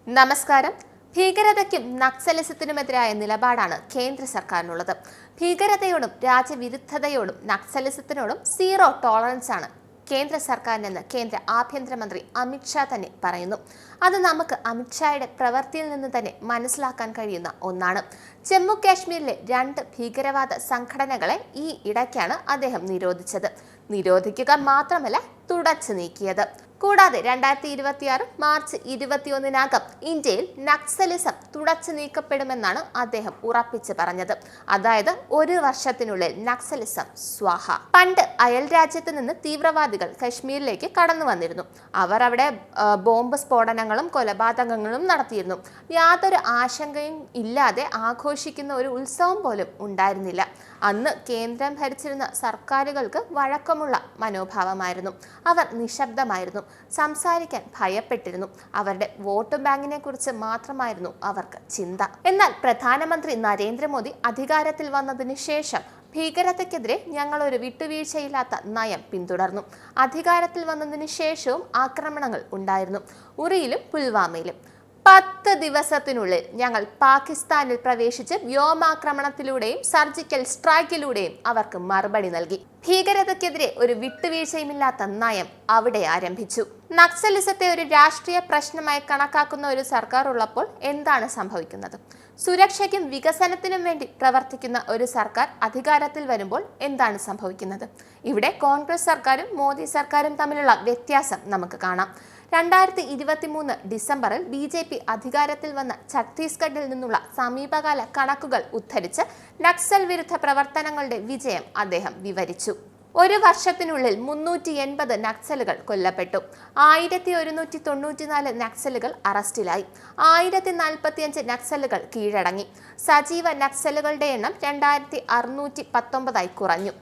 നമസ്കാരം. ഭീകരതയ്ക്കും നക്സലിസത്തിനുമെതിരായ നിലപാടാണ് കേന്ദ്ര സർക്കാരിനുള്ളത്. ഭീകരതയോടും രാജ്യവിരുദ്ധതയോടും നക്സലിസത്തിനോടും സീറോ ടോളറൻസ് ആണ് കേന്ദ്ര സർക്കാരിനെന്ന് കേന്ദ്ര ആഭ്യന്തരമന്ത്രി അമിത്ഷാ തന്നെ പറയുന്നു. അത് നമുക്ക് അമിത്ഷായുടെ പ്രവൃത്തിയിൽ നിന്ന് തന്നെ മനസ്സിലാക്കാൻ കഴിയുന്ന ഒന്നാണ്. ജമ്മു കാശ്മീരിലെ 2 ഭീകരവാദ സംഘടനകളെ ഈ ഇടയ്ക്കാണ് അദ്ദേഹം നിരോധിച്ചത്. നിരോധിക്കുക മാത്രമല്ല, തുടച്ചു നീക്കിയത്. കൂടാതെ 2026 മാർച്ച് 21-നകം ഇന്ത്യയിൽ നക്സലിസം തുടച്ചു നീക്കപ്പെടുമെന്നാണ് അദ്ദേഹം ഉറപ്പിച്ചു പറഞ്ഞത്. അതായത് 1 വർഷത്തിനുള്ളിൽ നക്സലിസം സ്വാഹ. പണ്ട് അയൽ രാജ്യത്ത് നിന്ന് തീവ്രവാദികൾ കശ്മീരിലേക്ക് കടന്നു വന്നിരുന്നു. അവർ അവിടെ ബോംബ് സ്ഫോടനങ്ങളും കൊലപാതകങ്ങളും നടത്തിയിരുന്നു. യാതൊരു ആശങ്കയും ഇല്ലാതെ ആഘോഷിക്കുന്ന ഒരു ഉത്സവം പോലും ഉണ്ടായിരുന്നില്ല. അന്ന് കേന്ദ്രം ഭരിച്ചിരുന്ന സർക്കാരുകൾക്ക് വഴക്കമുള്ള മനോഭാവമായിരുന്നു. അവർ നിശബ്ദമായിരുന്നു, സംസാരിക്കാൻ ഭയപ്പെട്ടിരുന്നു. അവരുടെ വോട്ട് ബാങ്കിനെ കുറിച്ച് മാത്രമായിരുന്നു അവർക്ക് ചിന്ത. എന്നാൽ പ്രധാനമന്ത്രി നരേന്ദ്രമോദി അധികാരത്തിൽ വന്നതിന് ശേഷം ഭീകരതയ്ക്കെതിരെ ഞങ്ങൾ ഒരു വിട്ടുവീഴ്ചയില്ലാത്ത നയം പിന്തുടർന്നു. അധികാരത്തിൽ വന്നതിന് ശേഷവും ആക്രമണങ്ങൾ ഉണ്ടായിരുന്നു, ഉറിയിലും പുൽവാമയിലും. 10 ദിവസത്തിനുള്ളിൽ ഞങ്ങൾ പാകിസ്ഥാനിൽ പ്രവേശിച്ച് വ്യോമാക്രമണത്തിലൂടെയും സർജിക്കൽ സ്ട്രൈക്കിലൂടെയും അവർക്ക് മറുപടി നൽകി. ഭീകരതയ്ക്കെതിരെ ഒരു വിട്ടുവീഴ്ചയുമില്ലാത്ത നയം അവിടെ ആരംഭിച്ചു. നക്സലിസത്തെ ഒരു രാഷ്ട്രീയ പ്രശ്നമായി കണക്കാക്കുന്ന ഒരു സർക്കാർ ഉള്ളപ്പോൾ എന്താണ് സംഭവിക്കുന്നത്? സുരക്ഷയ്ക്കും വികസനത്തിനും വേണ്ടി പ്രവർത്തിക്കുന്ന ഒരു സർക്കാർ അധികാരത്തിൽ വരുമ്പോൾ എന്താണ് സംഭവിക്കുന്നത്? ഇവിടെ കോൺഗ്രസ് സർക്കാരും മോദി സർക്കാരും തമ്മിലുള്ള വ്യത്യാസം നമുക്ക് കാണാം. 2023 ഡിസംബറിൽ BJP അധികാരത്തിൽ വന്ന ഛത്തീസ്ഗഡിൽ നിന്നുള്ള സമീപകാല കണക്കുകൾ ഉദ്ധരിച്ച് നക്സൽ വിരുദ്ധ പ്രവർത്തനങ്ങളുടെ വിജയം അദ്ദേഹം വിവരിച്ചു. 1 വർഷത്തിനുള്ളിൽ 380 നക്സലുകൾ കൊല്ലപ്പെട്ടു. 1194 നക്സലുകൾ അറസ്റ്റിലായി. 1045 നക്സലുകൾ കീഴടങ്ങി. സജീവ നക്സലുകളുടെ എണ്ണം 2619 കുറഞ്ഞു.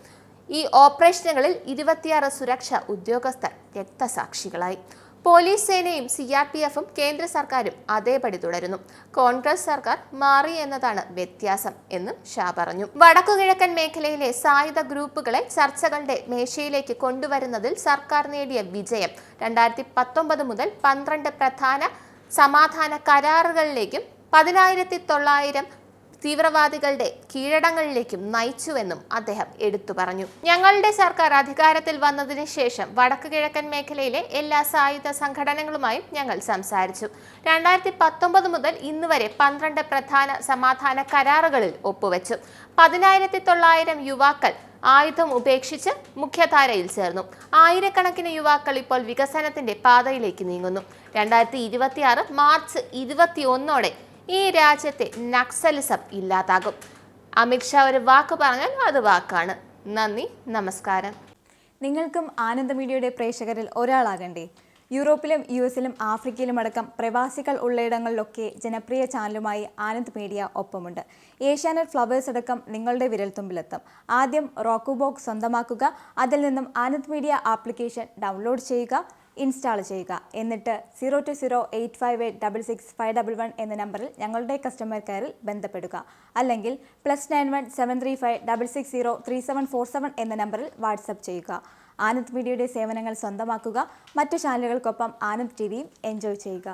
ഈ ഓപ്പറേഷനുകളിൽ 26 സുരക്ഷാ ഉദ്യോഗസ്ഥർ രക്തസാക്ഷികളായി. പോലീസ് സേനയും CRPFും കേന്ദ്ര സർക്കാരും അതേപടി തുടരുന്നു. കോൺഗ്രസ് സർക്കാർ മാറി എന്നതാണ് വ്യത്യാസം എന്നും ഷാ പറഞ്ഞു. വടക്കുകിഴക്കൻ മേഖലയിലെ സായുധ ഗ്രൂപ്പുകളെ ചർച്ചകളുടെ മേശയിലേക്ക് കൊണ്ടുവരുന്നതിൽ സർക്കാർ നേടിയ വിജയം 2019 മുതൽ 12 പ്രധാന സമാധാന കരാറുകളിലേക്കും 10,900 തീവ്രവാദികളുടെ കീഴടങ്ങളിലേക്കും നയിച്ചുവെന്നും അദ്ദേഹം എടുത്തു പറഞ്ഞു. ഞങ്ങളുടെ സർക്കാർ അധികാരത്തിൽ വന്നതിന് ശേഷം വടക്ക് കിഴക്കൻ മേഖലയിലെ എല്ലാ സായുധ സംഘടനകളുമായും ഞങ്ങൾ സംസാരിച്ചു. 2019 മുതൽ ഇന്ന് വരെ 12 പ്രധാന സമാധാന കരാറുകളിൽ ഒപ്പുവെച്ചു. 10,900 യുവാക്കൾ ആയുധം ഉപേക്ഷിച്ച് മുഖ്യധാരയിൽ ചേർന്നു. ആയിരക്കണക്കിന് യുവാക്കൾ ഇപ്പോൾ വികസനത്തിന്റെ പാതയിലേക്ക് നീങ്ങുന്നു. 2026 മാർച്ച് 21 ഈ രാജ്യത്തെ നക്സലിസം ഇല്ലാതാകും. അമിത്ഷാ ഒരു വാക്ക് പറഞ്ഞാൽ അത് വാക്കാണ്. നന്ദി, നമസ്കാരം. നിങ്ങൾക്കും ആനന്ദ മീഡിയയുടെ പ്രേക്ഷകരിൽ ഒരാളാകണ്ടേ? യൂറോപ്പിലും US-ലും ആഫ്രിക്കയിലും അടക്കം പ്രവാസികൾ ഉള്ളയിടങ്ങളിലൊക്കെ ജനപ്രിയ ചാനലുമായി ആനന്ദ് മീഡിയ ഒപ്പമുണ്ട്. ഏഷ്യാനെറ്റ് ഫ്ലവേഴ്സ് അടക്കം നിങ്ങളുടെ വിരൽത്തുമ്പിലെത്തും. ആദ്യം റോക്കു ബോക്സ് സ്വന്തമാക്കുക. അതിൽ നിന്നും ആനന്ദ് മീഡിയ ആപ്ലിക്കേഷൻ ഡൗൺലോഡ് ചെയ്യുക, ഇൻസ്റ്റാൾ ചെയ്യുക. എന്നിട്ട് 02085866511 എന്ന നമ്പറിൽ ഞങ്ങളുടെ കസ്റ്റമർ കെയറിൽ ബന്ധപ്പെടുക. അല്ലെങ്കിൽ +91 735 660 3747 എന്ന നമ്പറിൽ വാട്സപ്പ് ചെയ്യുക. ആനന്ദ് മീഡിയയുടെ സേവനങ്ങൾ സ്വന്തമാക്കുക. മറ്റു ചാനലുകൾക്കൊപ്പം ആനന്ദ് TVയും എൻജോയ് ചെയ്യുക.